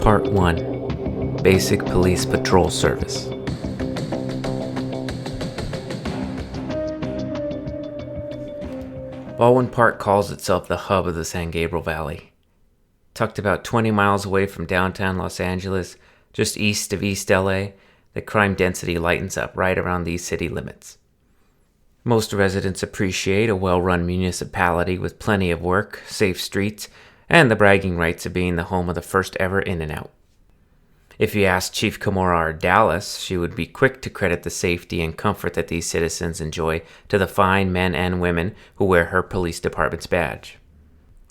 Part 1. Basic Police Patrol Service. Baldwin Park calls itself the hub of the San Gabriel Valley. Tucked about 20 miles away from downtown Los Angeles, just east of East LA, the crime density lightens up right around these city limits. Most residents appreciate a well-run municipality with plenty of work, safe streets, and the bragging rights of being the home of the first ever In-N-Out. If you asked Chief Kimora Ardales, she would be quick to credit the safety and comfort that these citizens enjoy to the fine men and women who wear her police department's badge.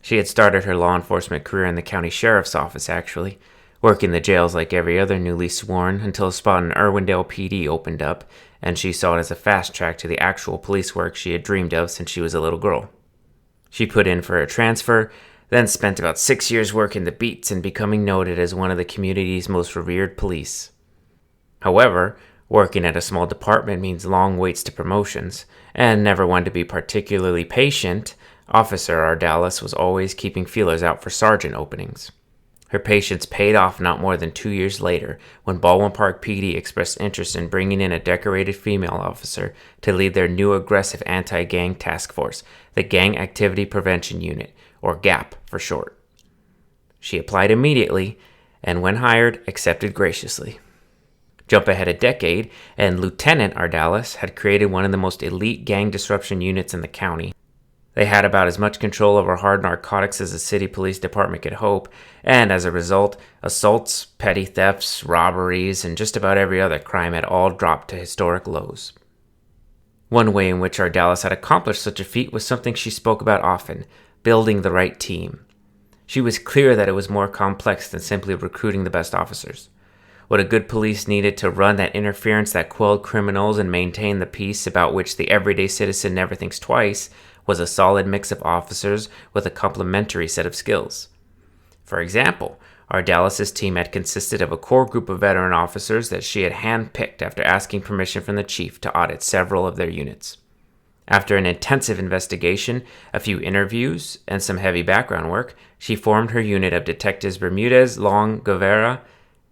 She had started her law enforcement career in the county sheriff's office, actually, working the jails like every other newly sworn until a spot in Irwindale PD opened up, and she saw it as a fast track to the actual police work she had dreamed of since she was a little girl. She put in for a transfer, then spent about 6 years working the beats and becoming noted as one of the community's most revered police. However, working at a small department means long waits to promotions, and never one to be particularly patient, Officer Ardales was always keeping feelers out for sergeant openings. Her patience paid off not more than 2 years later when Baldwin Park PD expressed interest in bringing in a decorated female officer to lead their new aggressive anti-gang task force, the Gang Activity Prevention Unit, or GAP for short. She applied immediately, and when hired, accepted graciously. Jump ahead a decade, and Lieutenant Ardales had created one of the most elite gang disruption units in the county. They had about as much control over hard narcotics as a city police department could hope, and as a result, assaults, petty thefts, robberies, and just about every other crime had all dropped to historic lows. One way in which Ardales had accomplished such a feat was something she spoke about often: building the right team. She was clear that it was more complex than simply recruiting the best officers. What a good police needed to run that interference that quelled criminals and maintain the peace about which the everyday citizen never thinks twice was a solid mix of officers with a complementary set of skills. For example, Ardales' team had consisted of a core group of veteran officers that she had handpicked after asking permission from the chief to audit several of their units. After an intensive investigation, a few interviews, and some heavy background work, she formed her unit of Detectives Bermudez, Long, Guevara,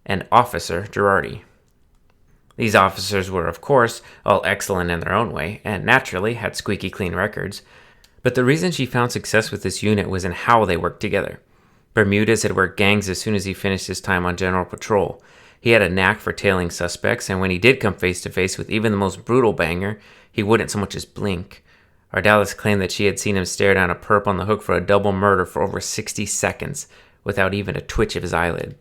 and Officer Girardi. These officers were, of course, all excellent in their own way, and naturally had squeaky clean records. But the reason she found success with this unit was in how they worked together. Bermudez had worked gangs as soon as he finished his time on general patrol. He had a knack for tailing suspects, and when he did come face to face with even the most brutal banger, he wouldn't so much as blink. Ardales claimed that she had seen him stare down a perp on the hook for a double murder for over 60 seconds, without even a twitch of his eyelid.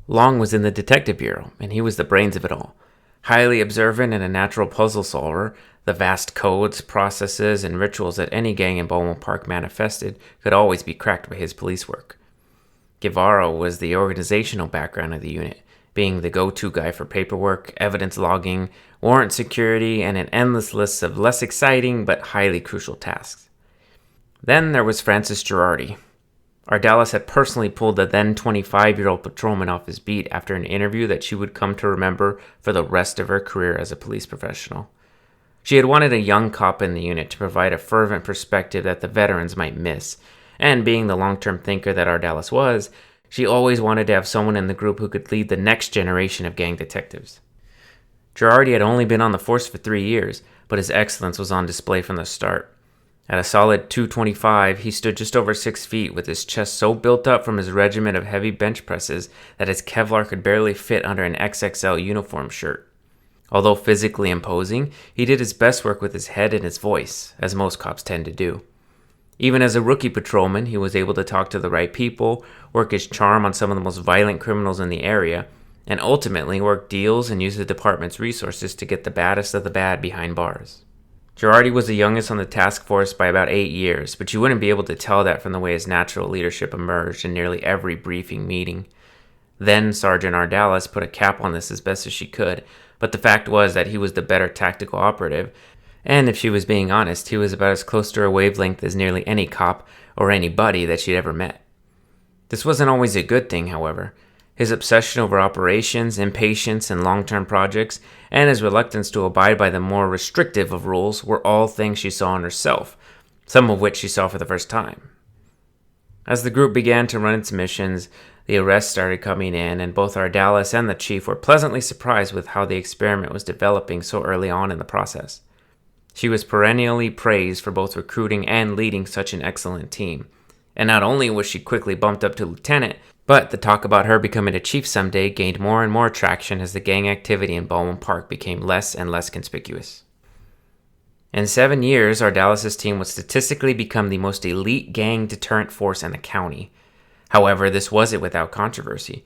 Long was in the detective bureau, and he was the brains of it all. Highly observant and a natural puzzle solver, the vast codes, processes, and rituals that any gang in Baldwin Park manifested could always be cracked by his police work. Guevara was the organizational background of the unit, being the go-to guy for paperwork, evidence logging, warrant security, and an endless list of less exciting but highly crucial tasks. Then there was Francis Girardi. Ardales had personally pulled the then 25-year-old patrolman off his beat after an interview that she would come to remember for the rest of her career as a police professional. She had wanted a young cop in the unit to provide a fervent perspective that the veterans might miss, and being the long-term thinker that Ardales was, she always wanted to have someone in the group who could lead the next generation of gang detectives. Girardi had only been on the force for 3 years, but his excellence was on display from the start. At a solid 225, he stood just over 6 feet with his chest so built up from his regiment of heavy bench presses that his Kevlar could barely fit under an XXL uniform shirt. Although physically imposing, he did his best work with his head and his voice, as most cops tend to do. Even as a rookie patrolman, he was able to talk to the right people, work his charm on some of the most violent criminals in the area, and ultimately work deals and use the department's resources to get the baddest of the bad behind bars. Girardi was the youngest on the task force by about 8 years, but you wouldn't be able to tell that from the way his natural leadership emerged in nearly every briefing meeting. Then Sergeant Ardales put a cap on this as best as she could, but the fact was that he was the better tactical operative, and if she was being honest, he was about as close to her wavelength as nearly any cop or any buddy that she'd ever met. This wasn't always a good thing, however. His obsession over operations, impatience in long-term projects, and his reluctance to abide by the more restrictive of rules were all things she saw in herself, some of which she saw for the first time. As the group began to run its missions, the arrests started coming in, and both Ardales and the chief were pleasantly surprised with how the experiment was developing so early on in the process. She was perennially praised for both recruiting and leading such an excellent team. And not only was she quickly bumped up to lieutenant, but the talk about her becoming a chief someday gained more and more traction as the gang activity in Baldwin Park became less and less conspicuous. In 7 years, Ardales' team would statistically become the most elite gang deterrent force in the county. However, this wasn't without controversy.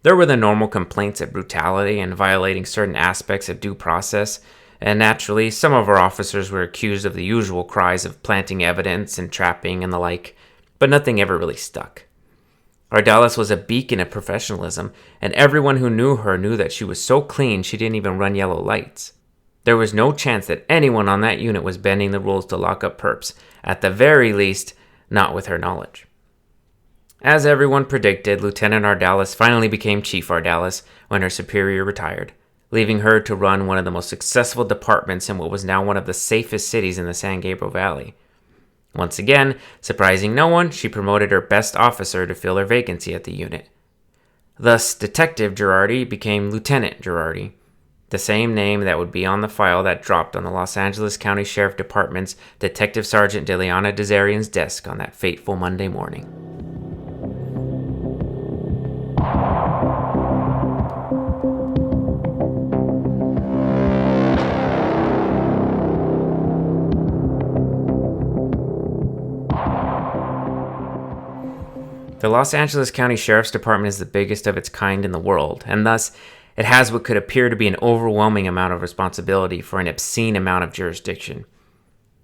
There were the normal complaints of brutality and violating certain aspects of due process, and naturally, some of our officers were accused of the usual cries of planting evidence and trapping and the like, but nothing ever really stuck. Ardales was a beacon of professionalism, and everyone who knew her knew that she was so clean she didn't even run yellow lights. There was no chance that anyone on that unit was bending the rules to lock up perps, at the very least, not with her knowledge. As everyone predicted, Lieutenant Ardales finally became Chief Ardales when her superior retired, leaving her to run one of the most successful departments in what was now one of the safest cities in the San Gabriel Valley. Once again, surprising no one, she promoted her best officer to fill her vacancy at the unit. Thus, Detective Girardi became Lieutenant Girardi, the same name that would be on the file that dropped on the Los Angeles County Sheriff Department's Detective Sergeant Diliana Desarian's desk on that fateful Monday morning. The Los Angeles County Sheriff's Department is the biggest of its kind in the world, and thus it has what could appear to be an overwhelming amount of responsibility for an obscene amount of jurisdiction.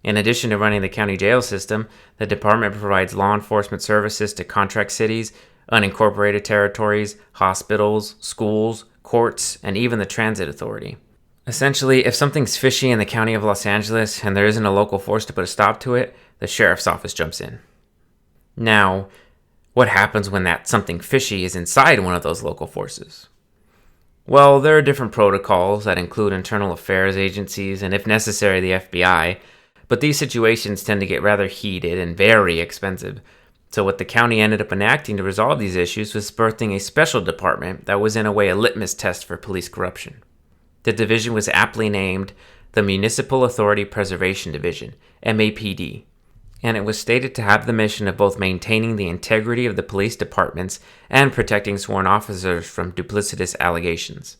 In addition to running the county jail system, the department provides law enforcement services to contract cities, unincorporated territories, hospitals, schools, courts, and even the transit authority. Essentially, if something's fishy in the county of Los Angeles and there isn't a local force to put a stop to it, the sheriff's office jumps in. Now, what happens when that something fishy is inside one of those local forces? Well, there are different protocols that include internal affairs agencies and, if necessary, the FBI, but these situations tend to get rather heated and very expensive. So what the county ended up enacting to resolve these issues was birthing a special department that was in a way a litmus test for police corruption. The division was aptly named the Municipal Authority Preservation Division, MAPD, and it was stated to have the mission of both maintaining the integrity of the police departments and protecting sworn officers from duplicitous allegations.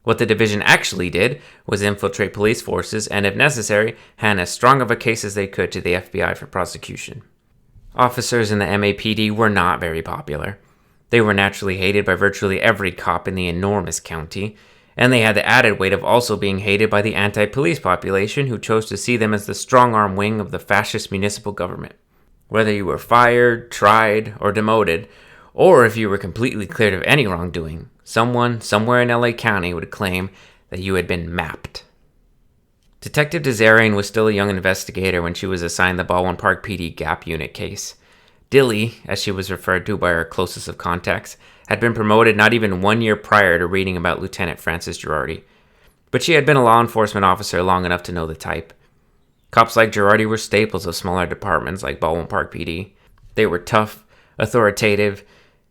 What the division actually did was infiltrate police forces and, if necessary, hand as strong of a case as they could to the FBI for prosecution. Officers in the MAPD were not very popular. They were naturally hated by virtually every cop in the enormous county, and they had the added weight of also being hated by the anti-police population who chose to see them as the strong-arm wing of the fascist municipal government. Whether you were fired, tried, or demoted, or if you were completely cleared of any wrongdoing, someone somewhere in LA County would claim that you had been mapped. Detective Desarian was still a young investigator when she was assigned the Baldwin Park PD Gap Unit case. Dilly, as she was referred to by her closest of contacts, had been promoted not even 1 year prior to reading about Lieutenant Francis Girardi. But she had been a law enforcement officer long enough to know the type. Cops like Girardi were staples of smaller departments like Baldwin Park PD. They were tough, authoritative,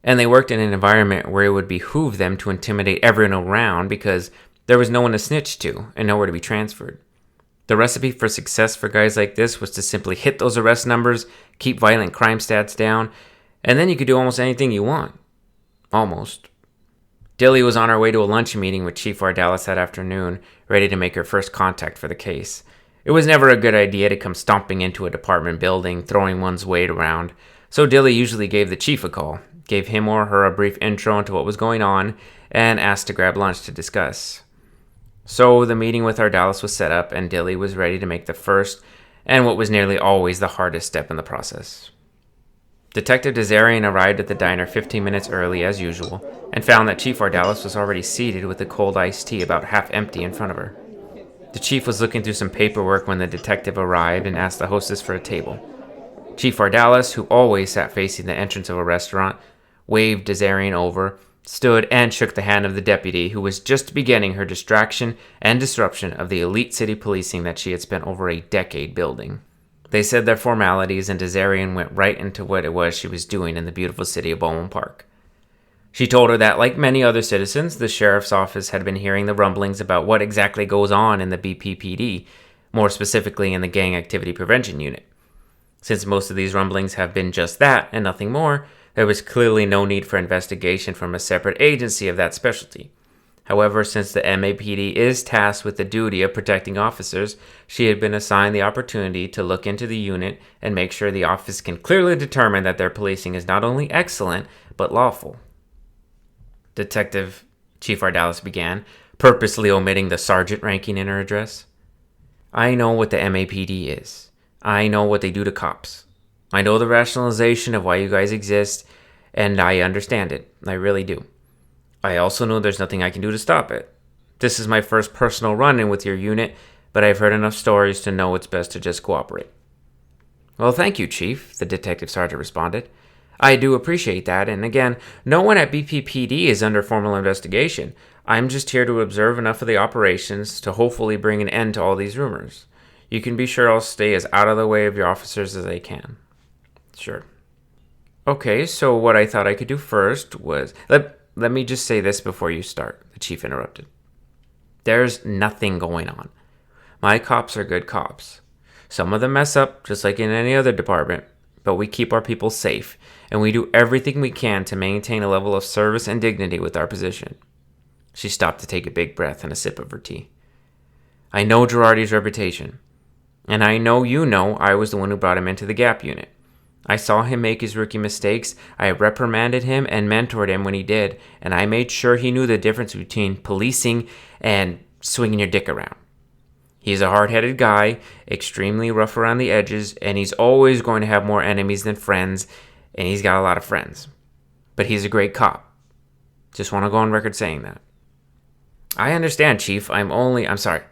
and they worked in an environment where it would behoove them to intimidate everyone around because there was no one to snitch to and nowhere to be transferred. The recipe for success for guys like this was to simply hit those arrest numbers, keep violent crime stats down, and then you could do almost anything you want. Almost. Dilly was on her way to a lunch meeting with Chief Ardales that afternoon, ready to make her first contact for the case. It was never a good idea to come stomping into a department building, throwing one's weight around, so Dilly usually gave the chief a call, gave him or her a brief intro into what was going on, and asked to grab lunch to discuss. So the meeting with Ardales was set up, and Dilly was ready to make the first, and what was nearly always the hardest step in the process. Detective Desarian arrived at the diner 15 minutes early as usual and found that Chief Ardales was already seated with a cold iced tea about half empty in front of her. The chief was looking through some paperwork when the detective arrived and asked the hostess for a table. Chief Ardales, who always sat facing the entrance of a restaurant, waved Desarian over, stood and shook the hand of the deputy who was just beginning her distraction and disruption of the elite city policing that she had spent over a decade building. They said their formalities, and Desarian went right into what it was she was doing in the beautiful city of Baldwin Park. She told her that, like many other citizens, the sheriff's office had been hearing the rumblings about what exactly goes on in the BPPD, more specifically in the Gang Activity Prevention Unit. Since most of these rumblings have been just that and nothing more, there was clearly no need for investigation from a separate agency of that specialty. However, since the MAPD is tasked with the duty of protecting officers, she had been assigned the opportunity to look into the unit and make sure the office can clearly determine that their policing is not only excellent, but lawful. Detective Chief Ardales began, purposely omitting the sergeant ranking in her address. I know what the MAPD is. I know what they do to cops. I know the rationalization of why you guys exist, and I understand it. I really do. I also know there's nothing I can do to stop it. This is my first personal run-in with your unit, but I've heard enough stories to know it's best to just cooperate. Well, thank you, Chief, the detective sergeant responded. I do appreciate that, and again, no one at BPPD is under formal investigation. I'm just here to observe enough of the operations to hopefully bring an end to all these rumors. You can be sure I'll stay as out of the way of your officers as I can. Sure. Okay, so what I thought I could do first was... Let me just say this before you start, the chief interrupted. There's nothing going on. My cops are good cops. Some of them mess up, just like in any other department, but we keep our people safe, and we do everything we can to maintain a level of service and dignity with our position. She stopped to take a big breath and a sip of her tea. I know Girardi's reputation, and I know you know I was the one who brought him into the Gap unit. I saw him make his rookie mistakes, I reprimanded him and mentored him when he did, and I made sure he knew the difference between policing and swinging your dick around. He's a hard-headed guy, extremely rough around the edges, and he's always going to have more enemies than friends, and he's got a lot of friends. But he's a great cop. Just want to go on record saying that. I understand, Chief. I'm sorry.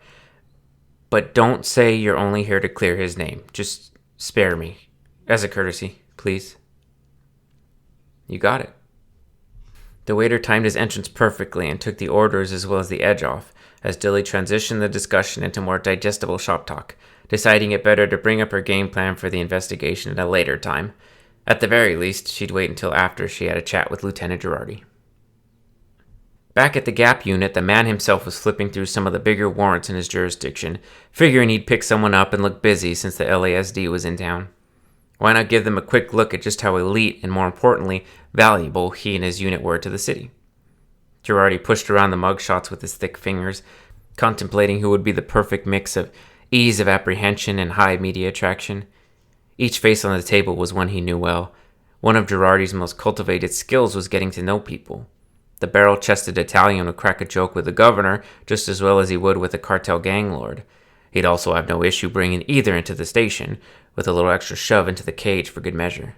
But don't say you're only here to clear his name. Just spare me. As a courtesy, please. You got it. The waiter timed his entrance perfectly and took the orders as well as the edge off, as Dilly transitioned the discussion into more digestible shop talk, deciding it better to bring up her game plan for the investigation at a later time. At the very least, she'd wait until after she had a chat with Lieutenant Girardi. Back at the Gap unit, the man himself was flipping through some of the bigger warrants in his jurisdiction, figuring he'd pick someone up and look busy since the LASD was in town. Why not give them a quick look at just how elite and, more importantly, valuable he and his unit were to the city? Girardi pushed around the mugshots with his thick fingers, contemplating who would be the perfect mix of ease of apprehension and high media attraction. Each face on the table was one he knew well. One of Girardi's most cultivated skills was getting to know people. The barrel-chested Italian would crack a joke with the governor just as well as he would with a cartel gang lord. He'd also have no issue bringing either into the station, with a little extra shove into the cage for good measure.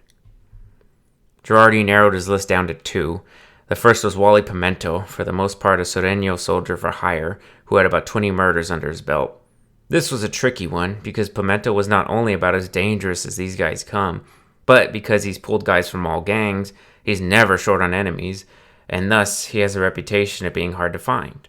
Girardi narrowed his list down to two. The first was Wally Pimento, for the most part a Sureño soldier for hire, who had about 20 murders under his belt. This was a tricky one, because Pimento was not only about as dangerous as these guys come, but because he's pulled guys from all gangs, he's never short on enemies, and thus he has a reputation of being hard to find.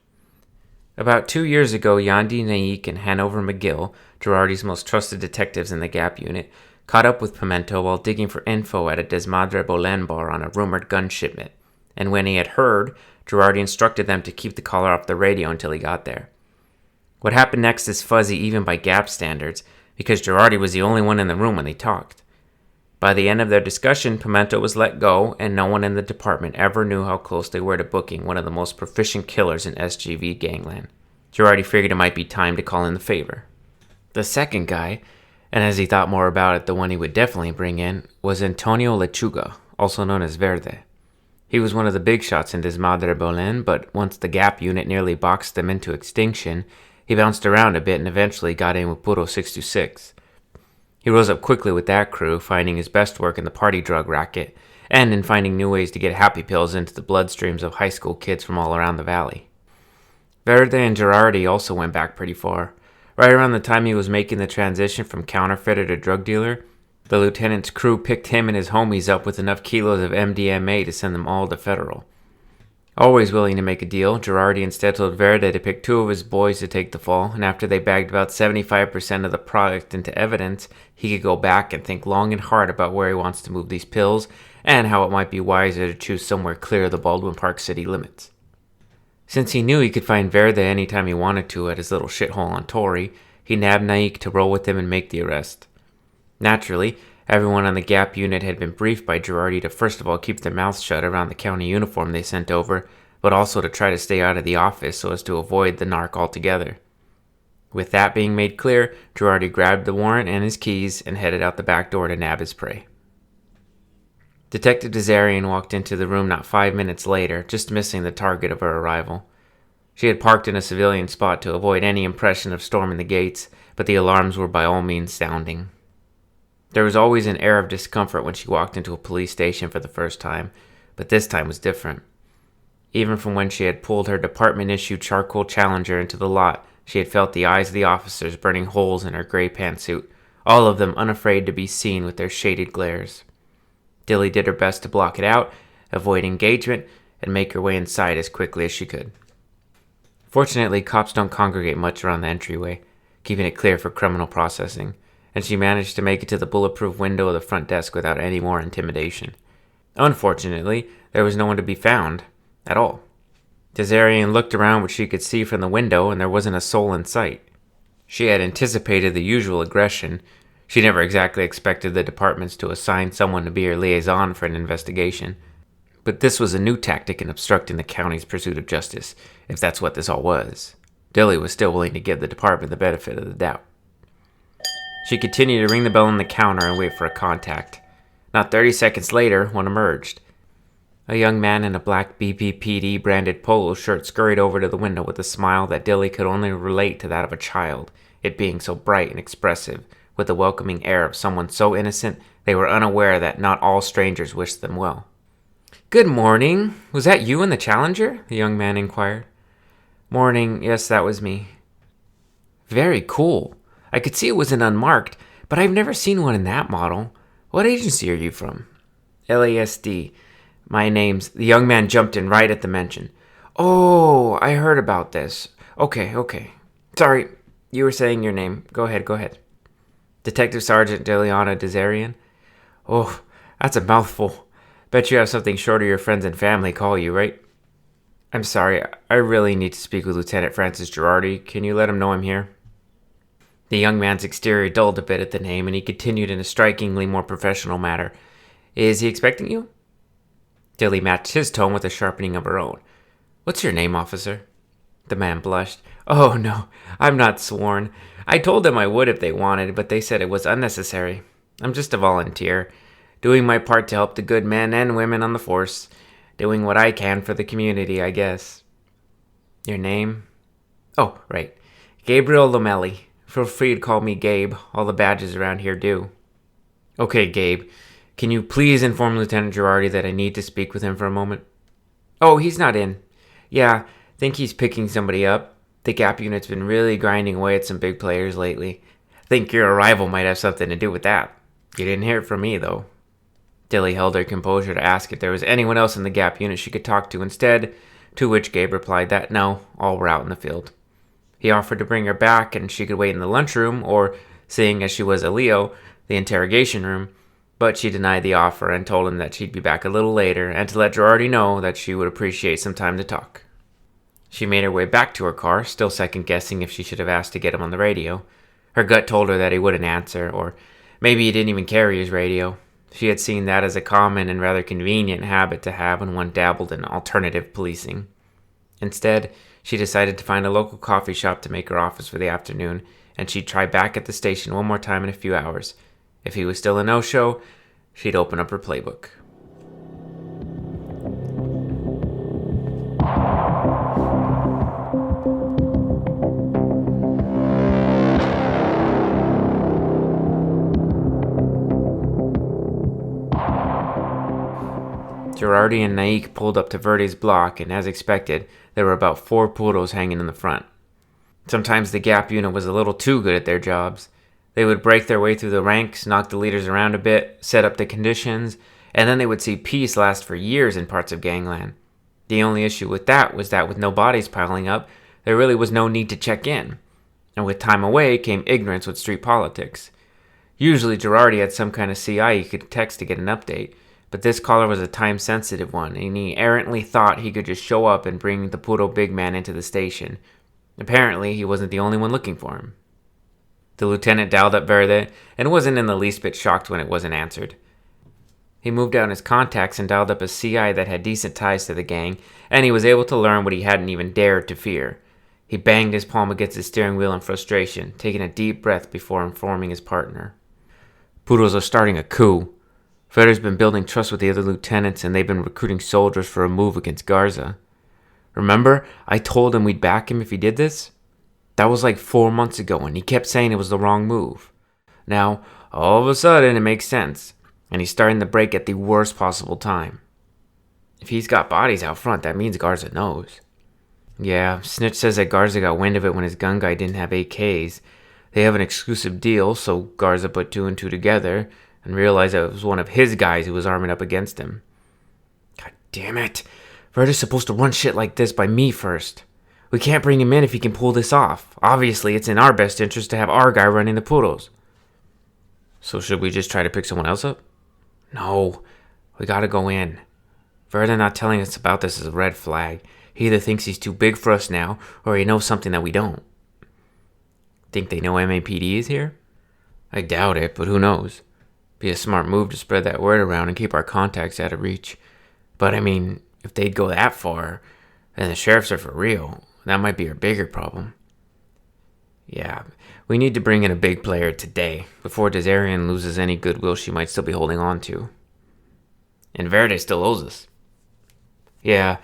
About 2 years ago, Yandi Naik and Hanover McGill, Girardi's most trusted detectives in the Gap unit, caught up with Pimento while digging for info at a Desmadre Bolen bar on a rumored gun shipment, and when he had heard, Girardi instructed them to keep the caller off the radio until he got there. What happened next is fuzzy even by Gap standards, because Girardi was the only one in the room when they talked. By the end of their discussion, Pimento was let go, and no one in the department ever knew how close they were to booking one of the most proficient killers in SGV gangland. Girardi figured it might be time to call in the favor. The second guy, and as he thought more about it, the one he would definitely bring in, was Antonio Lechuga, also known as Verde. He was one of the big shots in Desmadre Bolen, but once the Gap unit nearly boxed them into extinction, he bounced around a bit and eventually got in with Puro 626. He rose up quickly with that crew, finding his best work in the party drug racket, and in finding new ways to get happy pills into the bloodstreams of high school kids from all around the valley. Verde and Girardi also went back pretty far. Right around the time he was making the transition from counterfeiter to drug dealer, the lieutenant's crew picked him and his homies up with enough kilos of MDMA to send them all to federal. Always willing to make a deal, Girardi instead told Verde to pick 2 of his boys to take the fall, and after they bagged about 75% of the product into evidence, he could go back and think long and hard about where he wants to move these pills, and how it might be wiser to choose somewhere clear of the Baldwin Park city limits. Since he knew he could find Verde anytime he wanted to at his little shithole on Torrey, he nabbed Naik to roll with him and make the arrest. Naturally, everyone on the Gap unit had been briefed by Girardi to first of all keep their mouths shut around the county uniform they sent over, but also to try to stay out of the office so as to avoid the narc altogether. With that being made clear, Girardi grabbed the warrant and his keys and headed out the back door to nab his prey. Detective Desarian walked into the room not 5 minutes later, just missing the target of her arrival. She had parked in a civilian spot to avoid any impression of storming the gates, but the alarms were by all means sounding. There was always an air of discomfort when she walked into a police station for the first time, but this time was different. Even from when she had pulled her department-issued charcoal Challenger into the lot, she had felt the eyes of the officers burning holes in her gray pantsuit, all of them unafraid to be seen with their shaded glares. Dilly did her best to block it out, avoid engagement, and make her way inside as quickly as she could. Fortunately, cops don't congregate much around the entryway, keeping it clear for criminal processing, and she managed to make it to the bulletproof window of the front desk without any more intimidation. Unfortunately, there was no one to be found, at all. Desarian looked around what she could see from the window, and there wasn't a soul in sight. She had anticipated the usual aggression. She never exactly expected the departments to assign someone to be her liaison for an investigation. But this was a new tactic in obstructing the county's pursuit of justice, if that's what this all was. Dilly was still willing to give the department the benefit of the doubt. She continued to ring the bell on the counter and wait for a contact. Not 30 seconds later, one emerged. A young man in a black BPPD branded polo shirt scurried over to the window with a smile that Dilly could only relate to that of a child, it being so bright and expressive, with the welcoming air of someone so innocent they were unaware that not all strangers wished them well. "Good morning. Was that you in the Challenger?" the young man inquired. "Morning. Yes, that was me." "Very cool. I could see it wasn't unmarked, but I've never seen one in that model. What agency are you from?" "LASD. My name's..." The young man jumped in right at the mention. "Oh, I heard about this. Okay. Sorry, you were saying your name. Go ahead. "Detective Sergeant Deliana Desarian." "Oh, that's a mouthful. Bet you have something short of your friends and family call you, right?" "I'm sorry, I really need to speak with Lieutenant Francis Girardi. Can you let him know I'm here?" The young man's exterior dulled a bit at the name, and he continued in a strikingly more professional manner. "Is he expecting you?" Dilly matched his tone with a sharpening of her own. "What's your name, officer?" The man blushed. "Oh, no, I'm not sworn. I told them I would if they wanted, but they said it was unnecessary. I'm just a volunteer, doing my part to help the good men and women on the force, doing what I can for the community, I guess." "Your name?" "Oh, right. Gabriel Lomelli. Feel free to call me Gabe. All the badges around here do." "Okay, Gabe. Can you please inform Lieutenant Girardi that I need to speak with him for a moment?" "Oh, he's not in. Yeah, think he's picking somebody up. The Gap unit's been really grinding away at some big players lately. Think your arrival might have something to do with that. You didn't hear it from me, though." Dilly held her composure to ask if there was anyone else in the Gap unit she could talk to instead, to which Gabe replied that no, all were out in the field. He offered to bring her back and she could wait in the lunchroom, or, seeing as she was a Leo, the interrogation room, but she denied the offer and told him that she'd be back a little later and to let Girardi know that she would appreciate some time to talk. She made her way back to her car, still second-guessing if she should have asked to get him on the radio. Her gut told her that he wouldn't answer, or maybe he didn't even carry his radio. She had seen that as a common and rather convenient habit to have when one dabbled in alternative policing. Instead, she decided to find a local coffee shop to make her office for the afternoon, and she'd try back at the station one more time in a few hours. If he was still a no-show, she'd open up her playbook. Girardi and Naik pulled up to Verde's block, and as expected, there were about 4 puros hanging in the front. Sometimes the Gap unit was a little too good at their jobs. They would break their way through the ranks, knock the leaders around a bit, set up the conditions, and then they would see peace last for years in parts of gangland. The only issue with that was that with no bodies piling up, there really was no need to check in. And with time away came ignorance with street politics. Usually Girardi had some kind of CI he could text to get an update, but this caller was a time-sensitive one, and he errantly thought he could just show up and bring the puro big man into the station. Apparently, he wasn't the only one looking for him. The lieutenant dialed up Verde and wasn't in the least bit shocked when it wasn't answered. He moved down his contacts and dialed up a CI that had decent ties to the gang, and he was able to learn what he hadn't even dared to fear. He banged his palm against the steering wheel in frustration, taking a deep breath before informing his partner. Puros are starting a coup. Verde's been building trust with the other lieutenants, and they've been recruiting soldiers for a move against Garza. Remember, I told him we'd back him if he did this? That was like 4 months ago, and he kept saying it was the wrong move. Now, all of a sudden, it makes sense, and he's starting the break at the worst possible time. If he's got bodies out front, that means Garza knows. Yeah, Snitch says that Garza got wind of it when his gun guy didn't have AKs. They have an exclusive deal, so Garza put 2 and 2 together and realized that it was one of his guys who was arming up against him. God damn it. Verde's supposed to run shit like this by me first. We can't bring him in if he can pull this off. Obviously, it's in our best interest to have our guy running the puros. So should we just try to pick someone else up? No, we gotta go in. Verde not telling us about this is a red flag. He either thinks he's too big for us now, or he knows something that we don't. Think they know MAPD is here? I doubt it, but who knows? Be a smart move to spread that word around and keep our contacts out of reach. But I mean, if they'd go that far, and the sheriffs are for real, that might be our bigger problem. Yeah, we need to bring in a big player today, before Desarian loses any goodwill she might still be holding on to. And Verde still owes us. Yeah,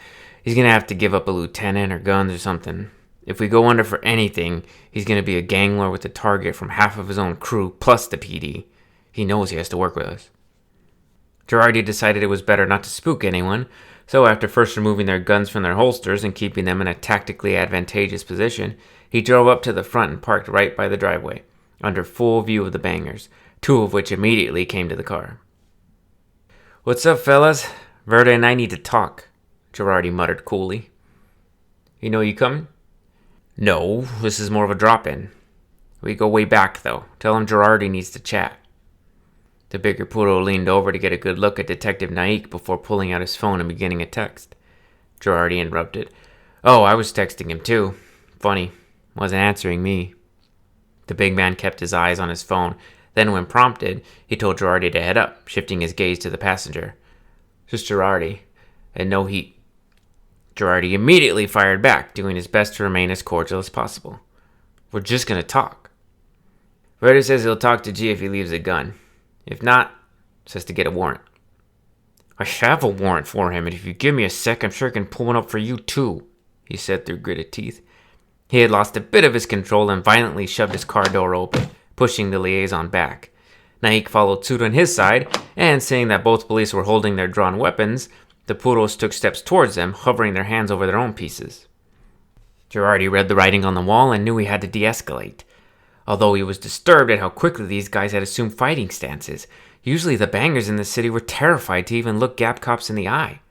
he's gonna have to give up a lieutenant or guns or something. If we go under for anything, he's gonna be a gang lord with a target from half of his own crew, plus the PD. He knows he has to work with us. Girardi decided it was better not to spook anyone, so after first removing their guns from their holsters and keeping them in a tactically advantageous position, he drove up to the front and parked right by the driveway, under full view of the bangers, 2 of which immediately came to the car. What's up, fellas? Verde and I need to talk, Girardi muttered coolly. You know you coming? No, this is more of a drop-in. We go way back, though. Tell him Girardi needs to chat. The bigger puro leaned over to get a good look at Detective Naik before pulling out his phone and beginning a text. Girardi interrupted. Oh, I was texting him too. Funny, wasn't answering me. The big man kept his eyes on his phone. Then when prompted, he told Girardi to head up, shifting his gaze to the passenger. Just Girardi, and no heat. Girardi immediately fired back, doing his best to remain as cordial as possible. We're just gonna talk. Verde says he'll talk to G if he leaves a gun. If not, says to get a warrant. I have a warrant for him, and if you give me a sec, I'm sure I can pull one up for you too, he said through gritted teeth. He had lost a bit of his control and violently shoved his car door open, pushing the liaison back. Naik followed suit on his side, and seeing that both police were holding their drawn weapons, the puros took steps towards them, hovering their hands over their own pieces. Girardi read the writing on the wall and knew he had to de-escalate. Although he was disturbed at how quickly these guys had assumed fighting stances, usually the bangers in the city were terrified to even look Gap cops in the eye.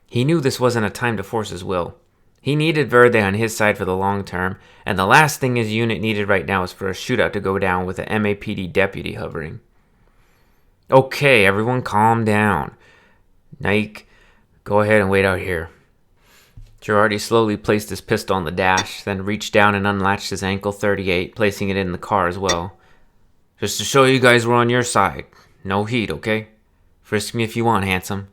He knew this wasn't a time to force his will. He needed Verde on his side for the long term, and the last thing his unit needed right now was for a shootout to go down with a MAPD deputy hovering. Okay, everyone calm down. Naik, go ahead and wait out here. Girardi slowly placed his pistol on the dash, then reached down and unlatched his ankle .38, placing it in the car as well. Just to show you guys we're on your side. No heat, okay? Frisk me if you want, handsome.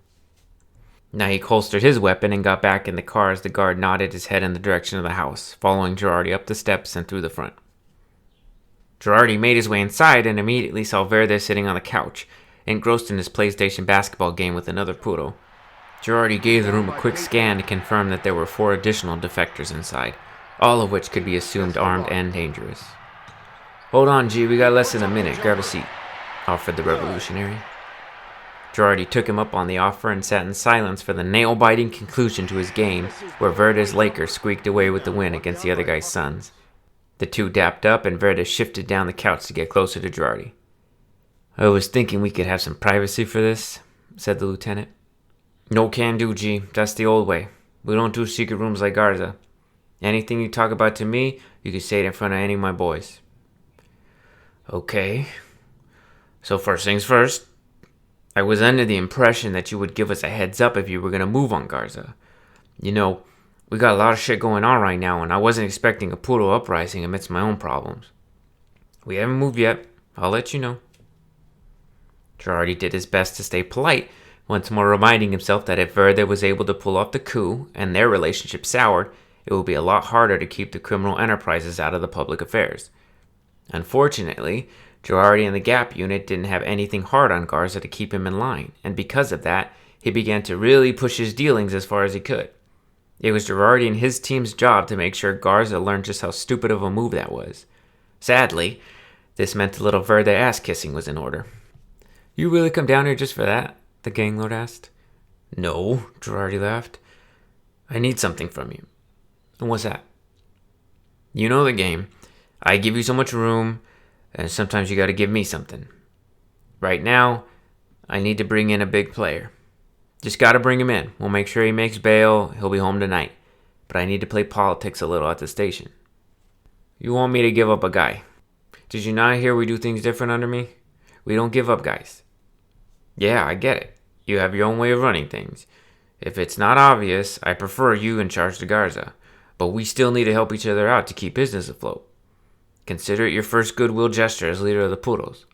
Naik holstered his weapon and got back in the car as the guard nodded his head in the direction of the house, following Girardi up the steps and through the front. Girardi made his way inside and immediately saw Verde sitting on the couch, engrossed in his PlayStation basketball game with another puro. Girardi gave the room a quick scan to confirm that there were 4 additional defectors inside, all of which could be assumed armed and dangerous. Hold on, G, we got less than a minute. Grab a seat, offered the revolutionary. Girardi took him up on the offer and sat in silence for the nail-biting conclusion to his game, where Verde's Lakers squeaked away with the win against the other guy's Suns. The two dapped up, and Verde shifted down the couch to get closer to Girardi. "I was thinking we could have some privacy for this," said the lieutenant. "No can do, G. That's the old way. We don't do secret rooms like Garza. Anything you talk about to me, you can say it in front of any of my boys." "Okay. So first things first. I was under the impression that you would give us a heads up if you were going to move on Garza. You know, we got a lot of shit going on right now, and I wasn't expecting a poodle uprising amidst my own problems. We haven't moved yet. I'll let you know." Girardi did his best to stay polite, once more reminding himself that if Verde was able to pull off the coup and their relationship soured, it would be a lot harder to keep the criminal enterprises out of the public affairs. Unfortunately, Girardi and the Gap unit didn't have anything hard on Garza to keep him in line, and because of that, he began to really push his dealings as far as he could. It was Girardi and his team's job to make sure Garza learned just how stupid of a move that was. Sadly, this meant a little Verde ass-kissing was in order. "You really come down here just for that?" the gang lord asked. "No," Girardi laughed. "I need something from you." "And what's that?" "You know the game. I give you so much room, and sometimes you gotta give me something. Right now, I need to bring in a big player. Just gotta bring him in. We'll make sure he makes bail. He'll be home tonight. But I need to play politics a little at the station." "You want me to give up a guy? Did you not hear we do things different under me? We don't give up guys." "Yeah, I get it. You have your own way of running things. If it's not obvious, I prefer you in charge to Garza. But we still need to help each other out to keep business afloat. Consider it your first goodwill gesture as leader of the Poodles."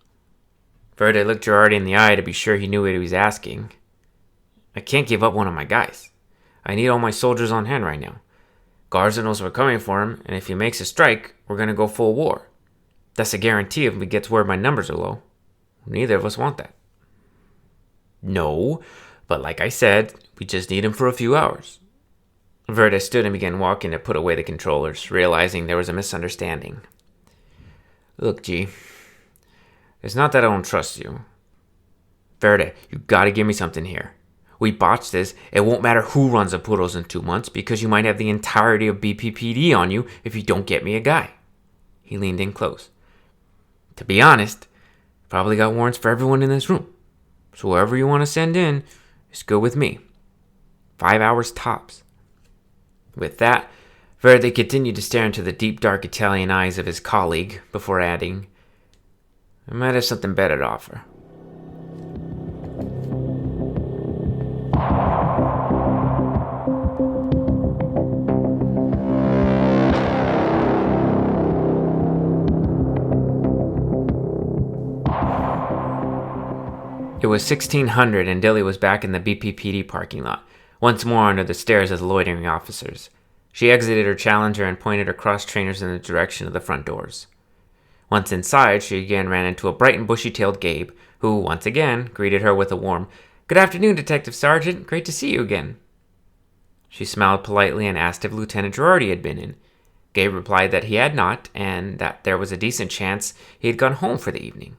Verde looked Girardi in the eye to be sure he knew what he was asking. "I can't give up one of my guys. I need all my soldiers on hand right now. Garza knows we're coming for him, and if he makes a strike, we're going to go full war. That's a guarantee if we get to where my numbers are low. Neither of us want that." "No, but like I said, we just need him for a few hours." Verde stood and began walking to put away the controllers, realizing there was a misunderstanding. "Look, G, it's not that I don't trust you. Verde, you gotta give me something here. We botch this, it won't matter who runs the Poodles in 2 months because you might have the entirety of BPPD on you if you don't get me a guy." He leaned in close. "To be honest, probably got warrants for everyone in this room. So whoever you want to send in is good with me. 5 hours tops." With that, Verde continued to stare into the deep, dark Italian eyes of his colleague before adding, "I might have something better to offer." It was 1600 and Dilly was back in the BPPD parking lot, once more under the stares of the loitering officers. She exited her Challenger and pointed her cross-trainers in the direction of the front doors. Once inside, she again ran into a bright and bushy-tailed Gabe, who, once again, greeted her with a warm, "Good afternoon, Detective Sergeant. Great to see you again." She smiled politely and asked if Lieutenant Girardi had been in. Gabe replied that he had not, and that there was a decent chance he had gone home for the evening.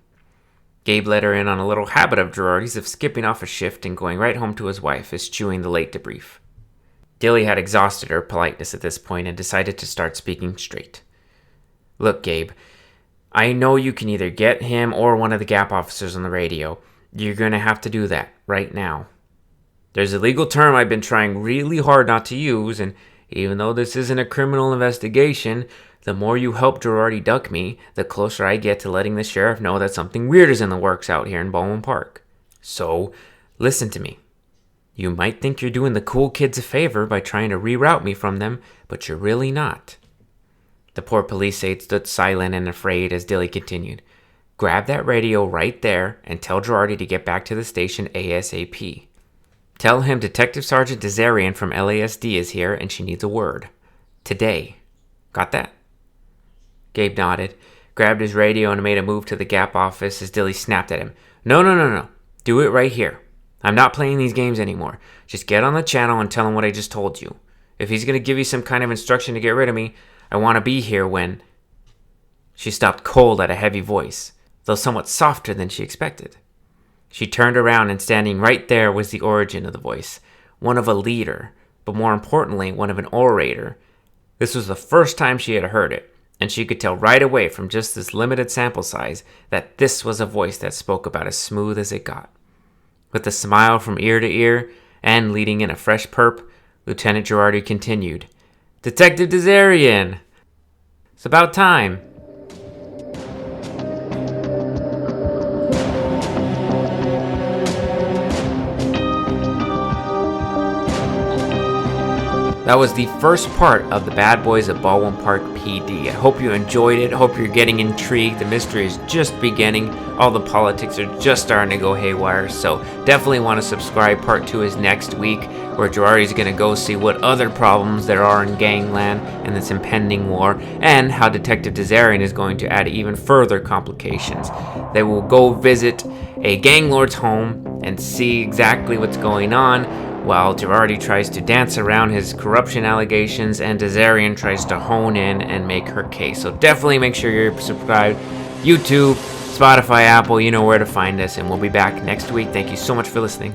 Gabe let her in on a little habit of Girardi's of skipping off a shift and going right home to his wife, eschewing the late debrief. Dilly had exhausted her politeness at this point and decided to start speaking straight. "Look, Gabe, I know you can either get him or one of the Gap officers on the radio. You're going to have to do that right now. There's a legal term I've been trying really hard not to use, and even though this isn't a criminal investigation, the more you help Girardi duck me, the closer I get to letting the sheriff know that something weird is in the works out here in Baldwin Park. So, listen to me. You might think you're doing the cool kids a favor by trying to reroute me from them, but you're really not." The poor police aide stood silent and afraid as Dilly continued. "Grab that radio right there and tell Girardi to get back to the station ASAP. Tell him Detective Sergeant Desarian from LASD is here and she needs a word. Today. Got that?" Gabe nodded, grabbed his radio and made a move to the Gap office as Dilly snapped at him. No. Do it right here. I'm not playing these games anymore. Just get on the channel and tell him what I just told you. If he's going to give you some kind of instruction to get rid of me, I want to be here when..." She stopped cold at a heavy voice, though somewhat softer than she expected. She turned around, and standing right there was the origin of the voice, one of a leader, but more importantly, one of an orator. This was the first time she had heard it, and she could tell right away from just this limited sample size that this was a voice that spoke about as smooth as it got. With a smile from ear to ear, and leading in a fresh perp, Lieutenant Girardi continued, "Detective Desarian! It's about time." That was the first part of the Bad Boys of Baldwin Park PD. I hope you enjoyed it. I hope you're getting intrigued. The mystery is just beginning. All the politics are just starting to go haywire. So definitely want to subscribe. Part 2 is next week, where Girardi's going to go see what other problems there are in gangland and this impending war, and how Detective Desarian is going to add even further complications. They will go visit a gang lord's home and see exactly what's going on, while Girardi tries to dance around his corruption allegations and Desarian tries to hone in and make her case. So definitely make sure you're subscribed. YouTube, Spotify, Apple, you know where to find us, and we'll be back next week. Thank you so much for listening.